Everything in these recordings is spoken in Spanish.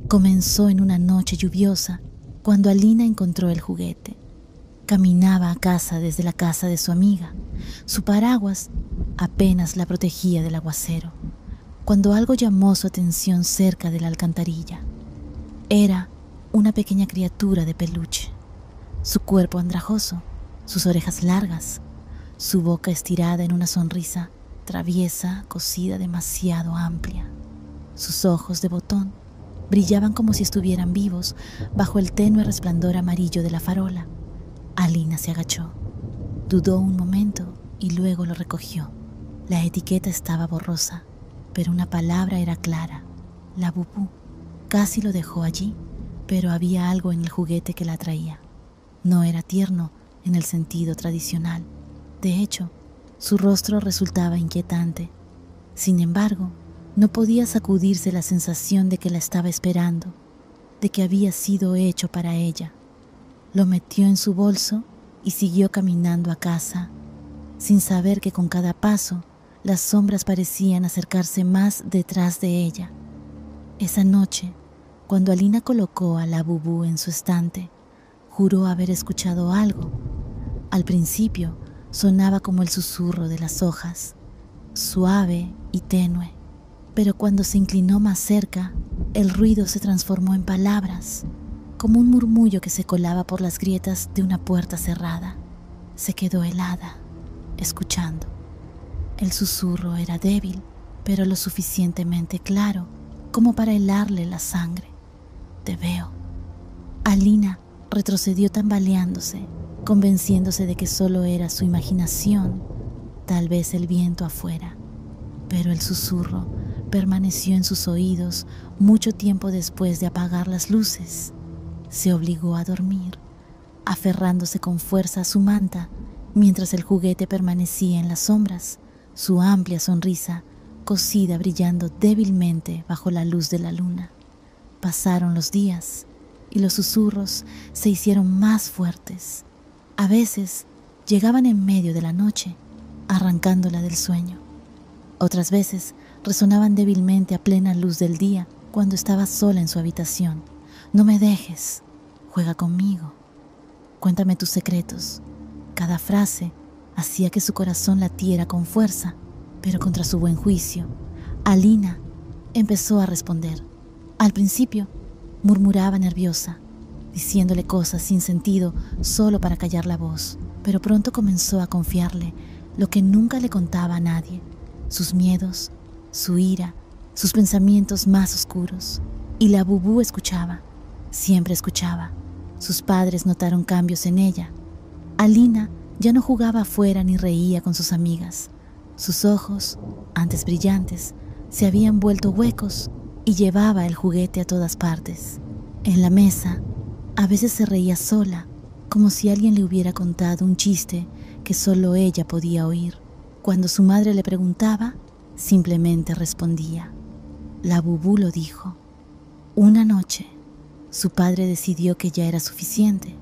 Comenzó en una noche lluviosa cuando Alina encontró el juguete. Caminaba a casa desde la casa de su amiga. Su paraguas apenas la protegía del aguacero, cuando algo llamó su atención cerca de la alcantarilla. Era una pequeña criatura de peluche. Su cuerpo andrajoso, sus orejas largas, su boca estirada en una sonrisa traviesa, cosida demasiado amplia. Sus ojos de botón brillaban como si estuvieran vivos bajo el tenue resplandor amarillo de la farola. Alina se agachó, dudó un momento y luego lo recogió. La etiqueta estaba borrosa, pero una palabra era clara: Labubu. Casi lo dejó allí, pero había algo en el juguete que la atraía. No era tierno en el sentido tradicional. De hecho, su rostro resultaba inquietante. Sin embargo, no podía sacudirse la sensación de que la estaba esperando, de que había sido hecho para ella. Lo metió en su bolso y siguió caminando a casa, sin saber que con cada paso las sombras parecían acercarse más detrás de ella. Esa noche, cuando Alina colocó a Labubu en su estante, juró haber escuchado algo. Al principio sonaba como el susurro de las hojas, suave y tenue, pero cuando se inclinó más cerca, el ruido se transformó en palabras, como un murmullo que se colaba por las grietas de una puerta cerrada. Se quedó helada, escuchando. El susurro era débil, pero lo suficientemente claro como para helarle la sangre. Te veo. Alina retrocedió tambaleándose, convenciéndose de que solo era su imaginación, tal vez el viento afuera. Pero el susurro permaneció en sus oídos mucho tiempo después de apagar las luces. Se obligó a dormir, aferrándose con fuerza a su manta, mientras el juguete permanecía en las sombras, su amplia sonrisa cosida brillando débilmente bajo la luz de la luna. Pasaron los días y los susurros se hicieron más fuertes. A veces llegaban en medio de la noche, arrancándola del sueño. Otras veces resonaban débilmente a plena luz del día cuando estaba sola en su habitación. No me dejes, juega conmigo, cuéntame tus secretos. Cada frase hacía que su corazón latiera con fuerza, pero contra su buen juicio. Alina empezó a responder. Al principio murmuraba nerviosa, diciéndole cosas sin sentido solo para callar la voz, pero pronto comenzó a confiarle lo que nunca le contaba a nadie: sus miedos, su ira, sus pensamientos más oscuros. Y Labubu escuchaba, siempre escuchaba. Sus padres notaron cambios en ella. Alina ya no jugaba afuera ni reía con sus amigas. Sus ojos, antes brillantes, se habían vuelto huecos y llevaba el juguete a todas partes. En la mesa, a veces se reía sola, como si alguien le hubiera contado un chiste que solo ella podía oír. Cuando su madre le preguntaba, simplemente respondía. Labubu lo dijo. Una noche, su padre decidió que ya era suficiente.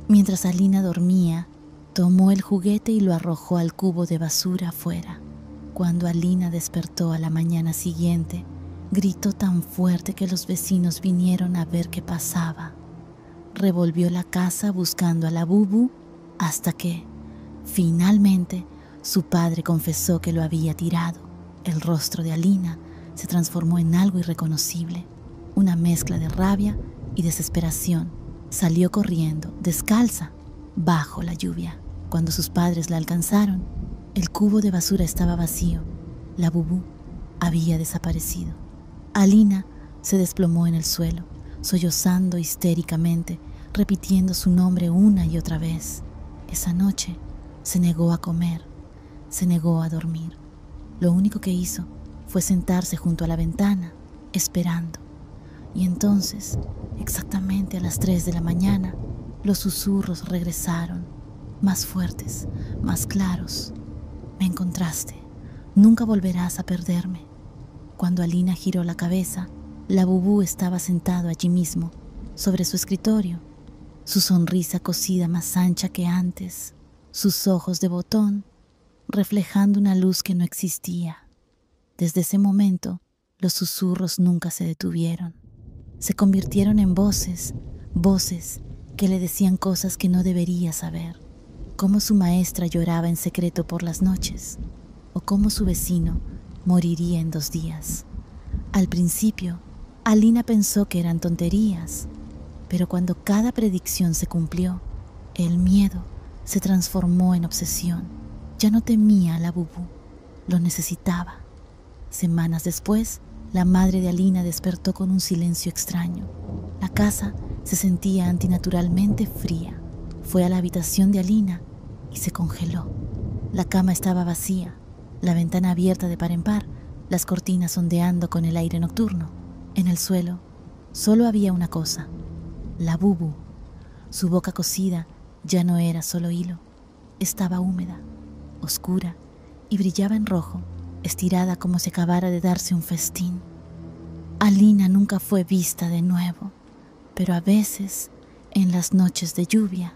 Mientras Alina dormía, tomó el juguete y lo arrojó al cubo de basura afuera. Cuando Alina despertó a la mañana siguiente, gritó tan fuerte que los vecinos vinieron a ver qué pasaba. Revolvió la casa buscando a Labubu hasta que, finalmente, su padre confesó que lo había tirado. El rostro de Alina se transformó en algo irreconocible, una mezcla de rabia y desesperación. Salió corriendo, descalza, bajo la lluvia. Cuando sus padres la alcanzaron, el cubo de basura estaba vacío. Labubu había desaparecido. Alina se desplomó en el suelo, sollozando histéricamente, repitiendo su nombre una y otra vez. Esa noche se negó a comer, se negó a dormir. Lo único que hizo fue sentarse junto a la ventana, esperando. Y entonces, exactamente a las 3 de la mañana, los susurros regresaron, más fuertes, más claros. Me encontraste, nunca volverás a perderme. Cuando Alina giró la cabeza, Labubu estaba sentado allí mismo, sobre su escritorio, su sonrisa cosida más ancha que antes, sus ojos de botón reflejando una luz que no existía. Desde ese momento, los susurros nunca se detuvieron. se convirtieron en voces, voces que le decían cosas que no debería saber, cómo su maestra lloraba en secreto por las noches, o cómo su vecino moriría en 2 días. Al principio, Alina pensó que eran tonterías, pero cuando cada predicción se cumplió, el miedo se transformó en obsesión. Ya no temía a la Bubú, lo necesitaba. Semanas después, la madre de Alina despertó con un silencio extraño. La casa se sentía antinaturalmente fría. Fue a la habitación de Alina y se congeló. La cama estaba vacía, la ventana abierta de par en par, las cortinas ondeando con el aire nocturno. En el suelo solo había una cosa: la Bubú. Su boca cocida ya no era solo hilo, estaba húmeda, oscura y brillaba en rojo, estirada como si acabara de darse un festín. Alina nunca fue vista de nuevo, pero a veces, en las noches de lluvia,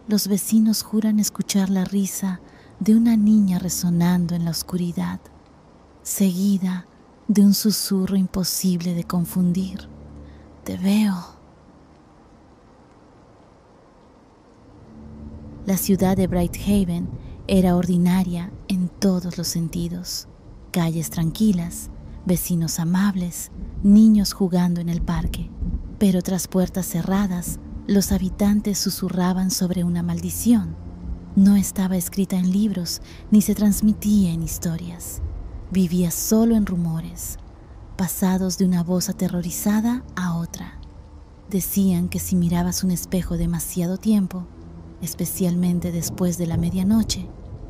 los vecinos juran escuchar la risa de una niña resonando en la oscuridad, seguida de un susurro imposible de confundir. Te veo. La ciudad de Brighthaven era ordinaria en todos los sentidos. Calles tranquilas, vecinos amables, niños jugando en el parque. Pero tras puertas cerradas, los habitantes susurraban sobre una maldición. No estaba escrita en libros ni se transmitía en historias. Vivía solo en rumores, pasados de una voz aterrorizada a otra. Decían que si mirabas un espejo demasiado tiempo, especialmente después de la medianoche,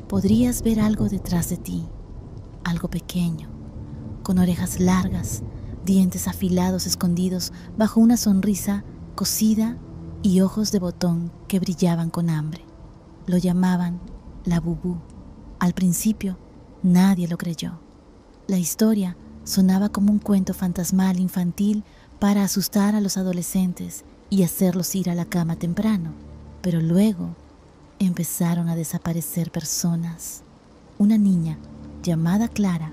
podrías ver algo detrás de ti, algo pequeño, con orejas largas, dientes afilados escondidos bajo una sonrisa cosida y ojos de botón que brillaban con hambre. Lo llamaban la Bubú. Al principio, nadie lo creyó. La historia sonaba como un cuento fantasmal infantil para asustar a los adolescentes y hacerlos ir a la cama temprano. Pero luego empezaron a desaparecer personas. Una niña llamada Clara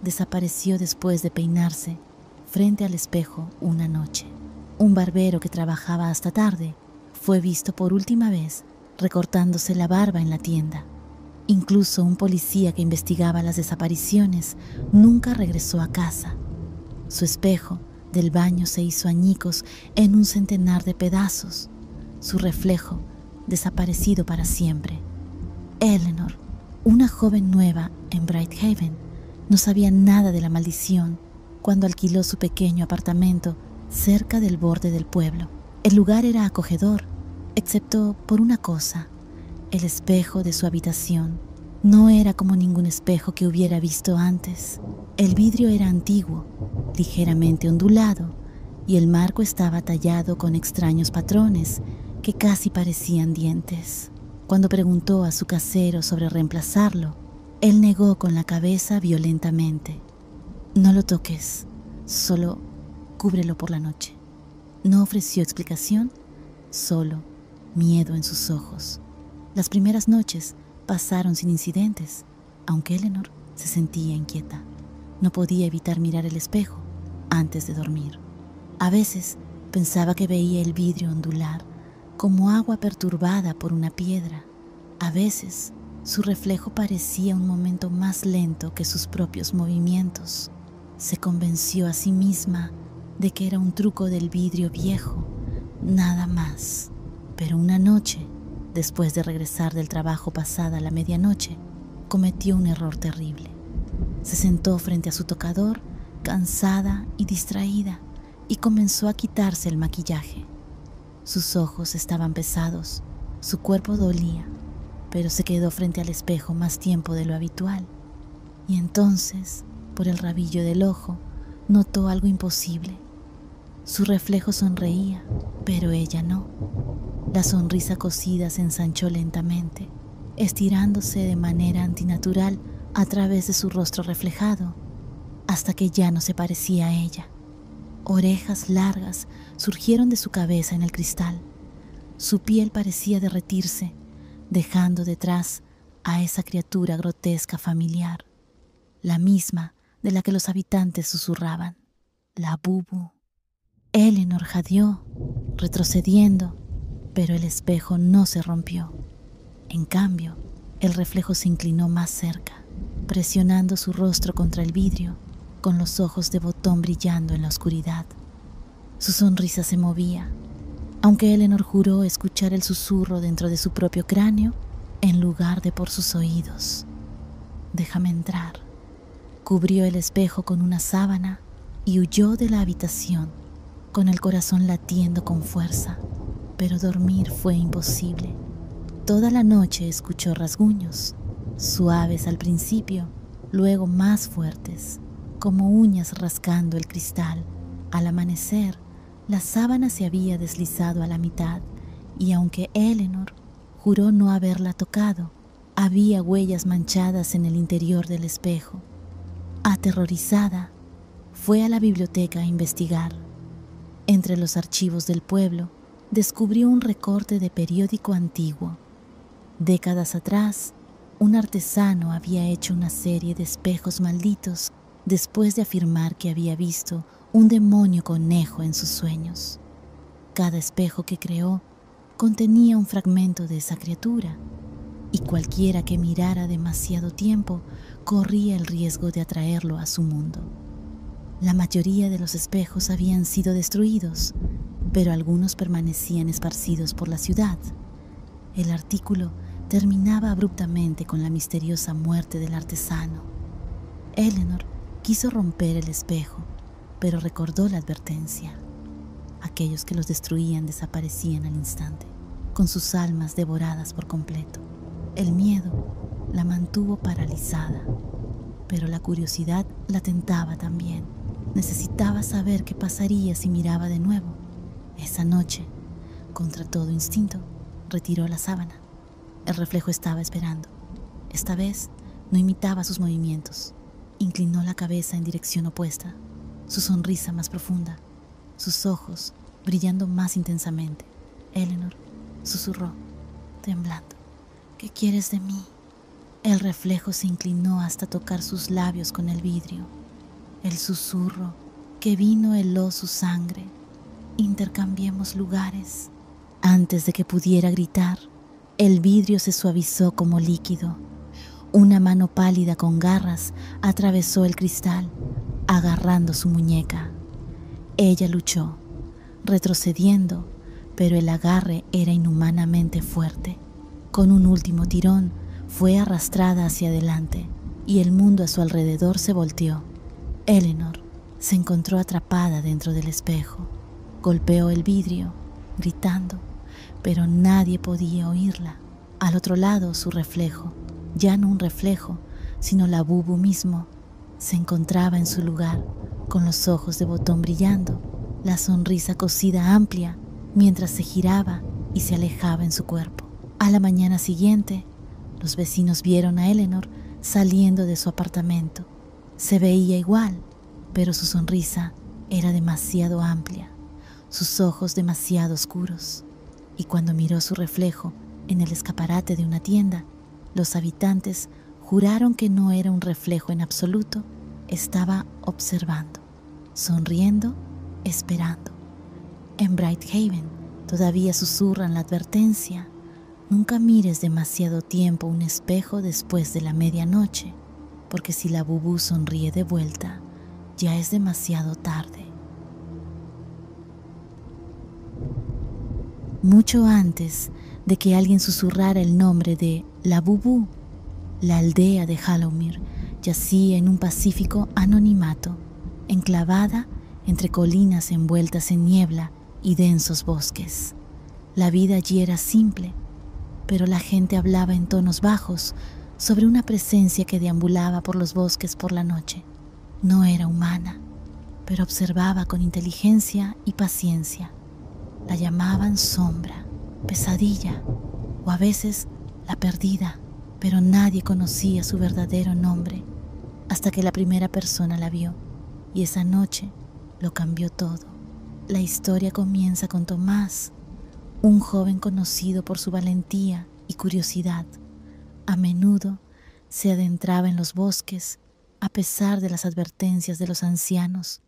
desapareció después de peinarse frente al espejo una noche. Un barbero que trabajaba hasta tarde fue visto por última vez recortándose la barba en la tienda. Incluso un policía que investigaba las desapariciones nunca regresó a casa. Su espejo del baño se hizo añicos en un centenar de pedazos. Su reflejo desaparecido para siempre. Eleanor, una joven nueva en Brighthaven, no sabía nada de la maldición cuando alquiló su pequeño apartamento cerca del borde del pueblo. El lugar era acogedor, excepto por una cosa: el espejo de su habitación. No era como ningún espejo que hubiera visto antes. El vidrio era antiguo, ligeramente ondulado, y el marco estaba tallado con extraños patrones que casi parecían dientes. Cuando preguntó a su casero sobre reemplazarlo, él negó con la cabeza violentamente. No lo toques, solo cúbrelo por la noche. No ofreció explicación, solo miedo en sus ojos. Las primeras noches pasaron sin incidentes, aunque Eleanor se sentía inquieta. No podía evitar mirar el espejo antes de dormir. A veces pensaba que veía el vidrio ondular como agua perturbada por una piedra. A veces su reflejo parecía un momento más lento que sus propios movimientos. Se convenció a sí misma de que era un truco del vidrio viejo, nada más. Pero una noche, después de regresar del trabajo pasada la medianoche, cometió un error terrible. Se sentó frente a su tocador, cansada y distraída, y comenzó a quitarse el maquillaje. Sus ojos estaban pesados, su cuerpo dolía, pero se quedó frente al espejo más tiempo de lo habitual. Y entonces, por el rabillo del ojo, notó algo imposible. Su reflejo sonreía, pero ella no. La sonrisa cosida se ensanchó lentamente, estirándose de manera antinatural a través de su rostro reflejado, hasta que ya no se parecía a ella. Orejas largas surgieron de su cabeza en el cristal. Su piel parecía derretirse, dejando detrás a esa criatura grotesca familiar, la misma de la que los habitantes susurraban, la Bubú. Eleanor jadeó, retrocediendo, pero el espejo no se rompió. En cambio, el reflejo se inclinó más cerca, presionando su rostro contra el vidrio, con los ojos de botón brillando en la oscuridad. Su sonrisa se movía, aunque Eleanor juró escuchar el susurro dentro de su propio cráneo en lugar de por sus oídos. «Déjame entrar». Cubrió el espejo con una sábana y huyó de la habitación, con el corazón latiendo con fuerza, pero dormir fue imposible. Toda la noche escuchó rasguños, suaves al principio, luego más fuertes, como uñas rascando el cristal. Al amanecer, la sábana se había deslizado a la mitad y aunque Eleanor juró no haberla tocado, había huellas manchadas en el interior del espejo. Aterrorizada, fue a la biblioteca a investigar. Entre los archivos del pueblo, descubrió un recorte de periódico antiguo. Décadas atrás, un artesano había hecho una serie de espejos malditos después de afirmar que había visto un demonio conejo en sus sueños. Cada espejo que creó contenía un fragmento de esa criatura, y cualquiera que mirara demasiado tiempo corría el riesgo de atraerlo a su mundo. La mayoría de los espejos habían sido destruidos, pero algunos permanecían esparcidos por la ciudad. El artículo terminaba abruptamente con la misteriosa muerte del artesano. Eleanor quiso romper el espejo, pero recordó la advertencia. Aquellos que los destruían desaparecían al instante, con sus almas devoradas por completo. El miedo la mantuvo paralizada, pero la curiosidad la tentaba también. Necesitaba saber qué pasaría si miraba de nuevo. Esa noche, contra todo instinto, retiró la sábana. El reflejo estaba esperando. Esta vez no imitaba sus movimientos. Inclinó la cabeza en dirección opuesta, su sonrisa más profunda, sus ojos brillando más intensamente. Eleanor susurró, temblando, «¿Qué quieres de mí?». El reflejo se inclinó hasta tocar sus labios con el vidrio. El susurro que vino heló su sangre. «Intercambiemos lugares». Antes de que pudiera gritar, el vidrio se suavizó como líquido. Una mano pálida con garras atravesó el cristal, agarrando su muñeca. Ella luchó, retrocediendo, pero el agarre era inhumanamente fuerte. Con un último tirón, fue arrastrada hacia adelante y el mundo a su alrededor se volteó. Eleanor se encontró atrapada dentro del espejo. Golpeó el vidrio, gritando, pero nadie podía oírla. Al otro lado, su reflejo, ya no un reflejo, sino la Bubu mismo, se encontraba en su lugar, con los ojos de botón brillando, la sonrisa cosida amplia, mientras se giraba y se alejaba en su cuerpo. A la mañana siguiente, los vecinos vieron a Eleanor saliendo de su apartamento. Se veía igual, pero su sonrisa era demasiado amplia, sus ojos demasiado oscuros. Y cuando miró su reflejo en el escaparate de una tienda, los habitantes juraron que no era un reflejo en absoluto, estaba observando, sonriendo, esperando. En Bright Haven todavía susurran la advertencia: nunca mires demasiado tiempo un espejo después de la medianoche, porque si la Bubu sonríe de vuelta, ya es demasiado tarde. Mucho antes de que alguien susurrara el nombre de la Bubu, la aldea de Hallowmere yacía en un pacífico anonimato, enclavada entre colinas envueltas en niebla y densos bosques. La vida allí era simple, pero la gente hablaba en tonos bajos sobre una presencia que deambulaba por los bosques por la noche. No era humana, pero observaba con inteligencia y paciencia. La llamaban sombra, pesadilla o a veces la perdida, pero nadie conocía su verdadero nombre hasta que la primera persona la vio, y esa noche lo cambió todo. La historia comienza con Tomás, un joven conocido por su valentía y curiosidad. A menudo se adentraba en los bosques a pesar de las advertencias de los ancianos,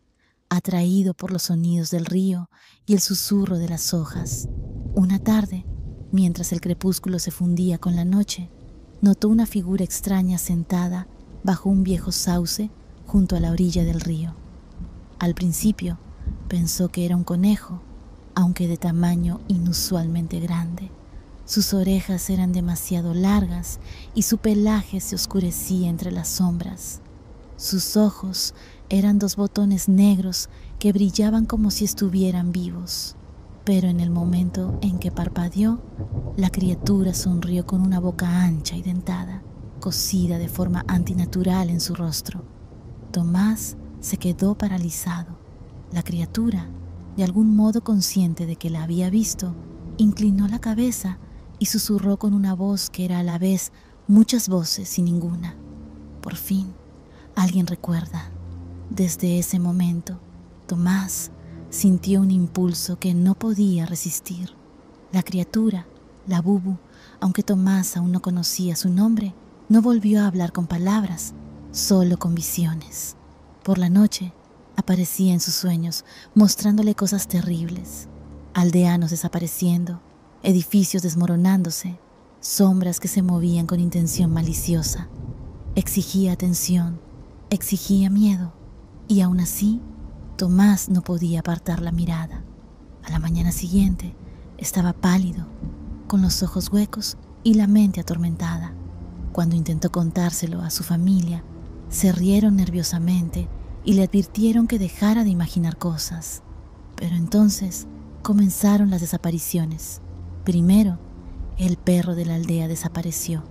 atraído por los sonidos del río y el susurro de las hojas. Una tarde, mientras el crepúsculo se fundía con la noche, notó una figura extraña sentada bajo un viejo sauce junto a la orilla del río. Al principio pensó que era un conejo, aunque de tamaño inusualmente grande. Sus orejas eran demasiado largas y su pelaje se oscurecía entre las sombras. Sus ojos eran dos botones negros que brillaban como si estuvieran vivos. Pero en el momento en que parpadeó, la criatura sonrió con una boca ancha y dentada, cosida de forma antinatural en su rostro. Tomás se quedó paralizado. La criatura, de algún modo consciente de que la había visto, inclinó la cabeza y susurró con una voz que era a la vez muchas voces y ninguna. Por fin, alguien recuerda. Desde ese momento, Tomás sintió un impulso que no podía resistir. La criatura, la Bubu, aunque Tomás aún no conocía su nombre, no volvió a hablar con palabras, solo con visiones. Por la noche, aparecía en sus sueños, mostrándole cosas terribles: aldeanos desapareciendo, edificios desmoronándose, sombras que se movían con intención maliciosa. Exigía atención, exigía miedo, y aún así, Tomás no podía apartar la mirada. A la mañana siguiente, estaba pálido, con los ojos huecos y la mente atormentada. Cuando intentó contárselo a su familia, se rieron nerviosamente y le advirtieron que dejara de imaginar cosas. Pero entonces comenzaron las desapariciones. Primero, el perro de la aldea desapareció.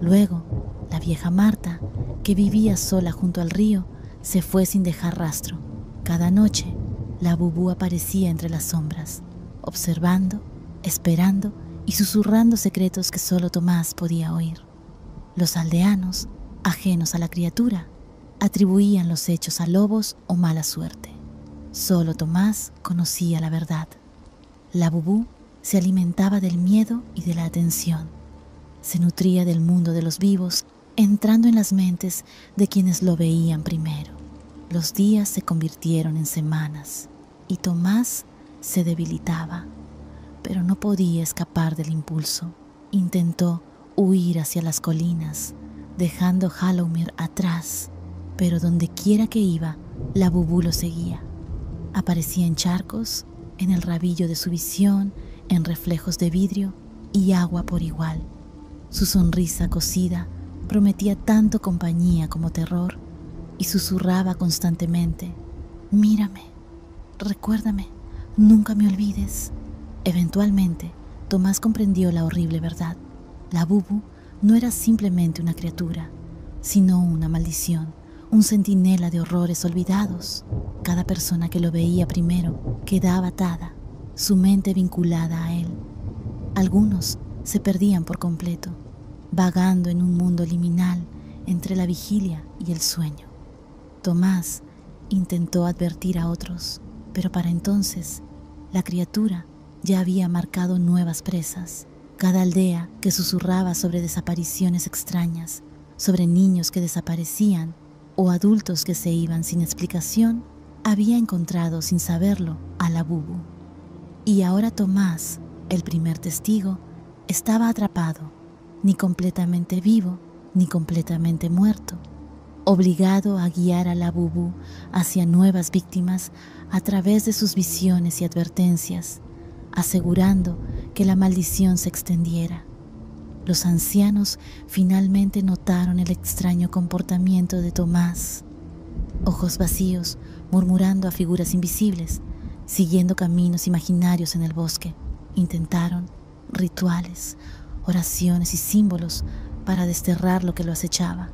Luego, la vieja Marta, que vivía sola junto al río, se fue sin dejar rastro. Cada noche, la Bubu aparecía entre las sombras, observando, esperando y susurrando secretos que solo Tomás podía oír. Los aldeanos, ajenos a la criatura, atribuían los hechos a lobos o mala suerte. Solo Tomás conocía la verdad. La Bubu se alimentaba del miedo y de la atención. Se nutría del mundo de los vivos, entrando en las mentes de quienes lo veían primero. Los días se convirtieron en semanas y Tomás se debilitaba, pero no podía escapar del impulso. Intentó huir hacia las colinas, dejando Hallowmere atrás, pero donde quiera que iba, la Bubu lo seguía. Aparecía en charcos, en el rabillo de su visión, en reflejos de vidrio y agua por igual. Su sonrisa cosida prometía tanto compañía como terror y susurraba constantemente: «Mírame, recuérdame, nunca me olvides». Eventualmente, Tomás comprendió la horrible verdad. La Bubu no era simplemente una criatura, sino una maldición, un centinela de horrores olvidados. Cada persona que lo veía primero quedaba atada, su mente vinculada a él. Algunos se perdían por completo, vagando en un mundo liminal entre la vigilia y el sueño. Tomás intentó advertir a otros, pero para entonces la criatura ya había marcado nuevas presas. Cada aldea que susurraba sobre desapariciones extrañas, sobre niños que desaparecían o adultos que se iban sin explicación, había encontrado sin saberlo a la Bubu. Y ahora Tomás, el primer testigo, estaba atrapado, ni completamente vivo ni completamente muerto, obligado a guiar a la Bubu hacia nuevas víctimas a través de sus visiones y advertencias, asegurando que la maldición se extendiera. Los ancianos finalmente notaron el extraño comportamiento de Tomás. Ojos vacíos, murmurando a figuras invisibles, siguiendo caminos imaginarios en el bosque. Intentaron rituales, oraciones y símbolos para desterrar lo que lo acechaba.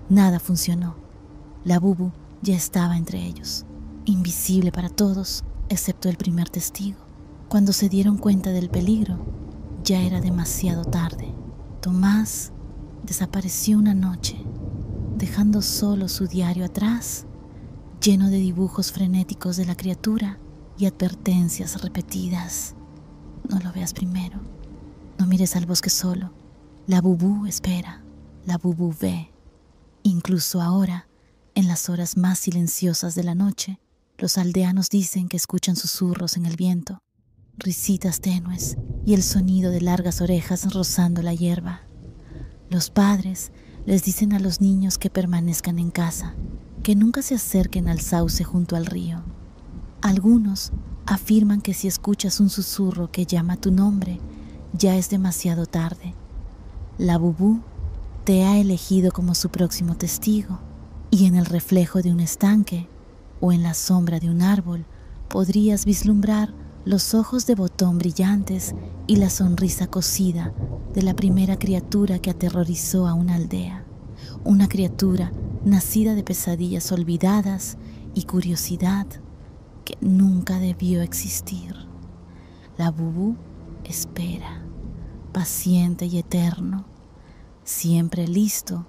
Nada funcionó. La Bubu ya estaba entre ellos, invisible para todos, excepto el primer testigo. Cuando se dieron cuenta del peligro, ya era demasiado tarde. Tomás desapareció una noche, dejando solo su diario atrás, lleno de dibujos frenéticos de la criatura y advertencias repetidas. No lo veas primero, no mires al bosque solo. La Bubu espera, la Bubu ve. Incluso ahora, en las horas más silenciosas de la noche, Los aldeanos dicen que escuchan susurros en el viento, risitas tenues y el sonido de largas orejas rozando la hierba. Los padres les dicen a los niños que permanezcan en casa, que nunca se acerquen al sauce junto al río. Algunos afirman que si escuchas un susurro que llama tu nombre, ya es demasiado tarde. La Bubú te ha elegido como su próximo testigo, y en el reflejo de un estanque o en la sombra de un árbol podrías vislumbrar los ojos de botón brillantes y la sonrisa cosida de la primera criatura que aterrorizó a una aldea, una criatura nacida de pesadillas olvidadas y curiosidad que nunca debió existir. La Bubú espera, paciente y eterno, siempre listo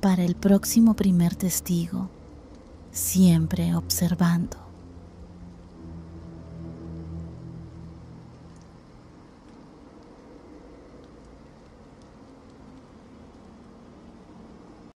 para el próximo primer testigo, siempre observando.